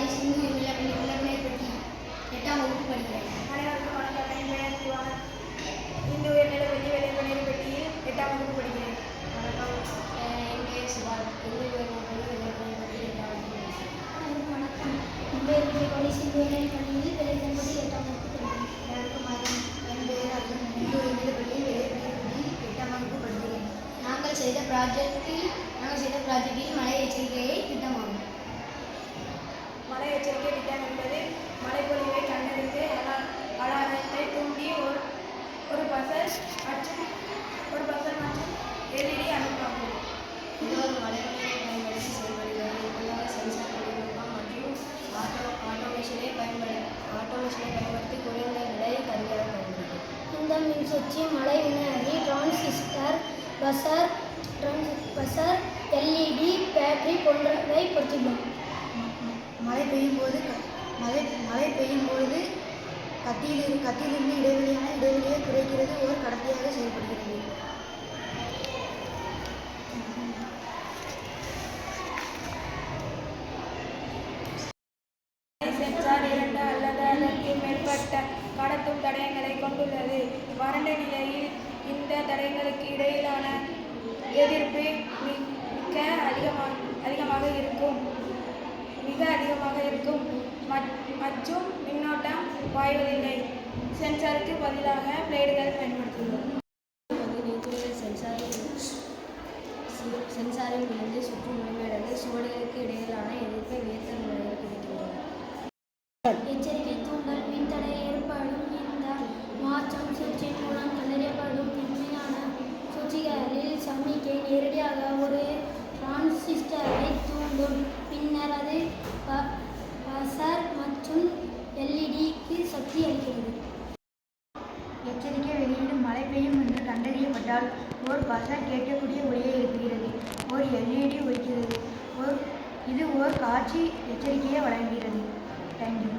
சென்சாரை சிந்து விளம்பரை பற்றி 8ஆம் வகுப்பு படிக்கிறேன். அனைவருக்கும் வணக்கம். என் பெயர் திவான. இந்து உயர்நிலை பள்ளி வேலைப்பணியில் பெட்டியில் 8ஆம் வகுப்பு படிக்கிறேன். வணக்கம். என் பெயர் சிவால். இந்து உயர்நிலை பள்ளி வேலைப்பணியில் பற்றி 8ஆம் வகுப்பு படிக்கிறேன். அனைவருக்கும் வணக்கம். என் பெயர் விஜயபாடி. சிந்து உயர்நிலை பள்ளியில் வேலைப்பணி 8ஆம் வகுப்பு படிக்கிறேன். அனைவருக்கும் வணக்கம். என் பெயர் அர்ஜுன். இந்து உயர்நிலை பள்ளி வேலைப்பணியில் பற்றி 8ஆம் வகுப்பு படிக்கிறேன். நாங்கள் செய்த ப்ராஜெக்டில் மழை எச்சரிக்கையை திட்டமாகும். மழை எச்சரிக்கை திட்டம் என்பது மழைப்பொழிவை கண்டறிந்து அலாரத்தை தூண்டி ஒரு பசர் மற்றும் LED அனுப்பாகும். இது ஒரு மழைநீரை பயன்படுத்தி செயல்படுகிறது. இதுபோல சென்சார் தொழில்நுட்பம் மற்றும் ஆட்டோமேஷனை பயன்படுத்தி குறைந்த விலை கருவியாக பயன்படுகிறது. இந்த மின்சுற்றி மழை வினாடி டிரான்சிஸ்டர் பஸர் LED பேட்டரி போன்றவை பொருத்தியுள்ளோம். மழை பெய்யும் பொழுது கத்தியிலிருந்து இடைவெளியை குறைக்கிறது ஒரு கடத்தியாக செயல்படுகிறது. சென்சார் 2 அல்லது அதற்கு மேற்பட்ட கடத்தும் தடயங்களை கொண்டுள்ளது. வறண்ட நிலையில் இந்த தடயங்களுக்கு இடையிலான எதிர்ப்பு மிக அதிகமாக இருக்கும் மற்றும் மின்னோட்டம் பாய்வதில்லை. சென்சாருக்கு பதிலாக பிளேடுகள் பயன்படுத்துகிறோம். சென்சாரில் இருந்து சுற்றும் முழுமையடைந்து சுவடுகளுக்கு இடையிலான எதிர்ப்பை உயர்த்த முறையில் கிடைக்கின்றன. எச்சரிக்கை தூண்டல் மின்தடை ஏற்படும் இந்த மாற்றம் சுவிட்சின் மூலம் கண்டறியப்படும். மின்மினான சுவிட்சுகளில் சமிக்கை நேரடியாக ஒரு டிரான்சிஸ்டரை தூண்டும். பின்னர் அது பஸர் மற்றும் LEDக்கு சக்தி அளிக்கிறது. எச்சரிக்கை வெளியீடு மழை பெய்யும் என்று கண்டறியப்பட்டால் ஒரு பஸர் கேட்கக்கூடிய ஒலியை எழுப்புகிறது. ஒரு LED ஒலிக்கிறது. இது ஒரு காட்சி எச்சரிக்கையை வழங்குகிறது. தேங்க்யூ.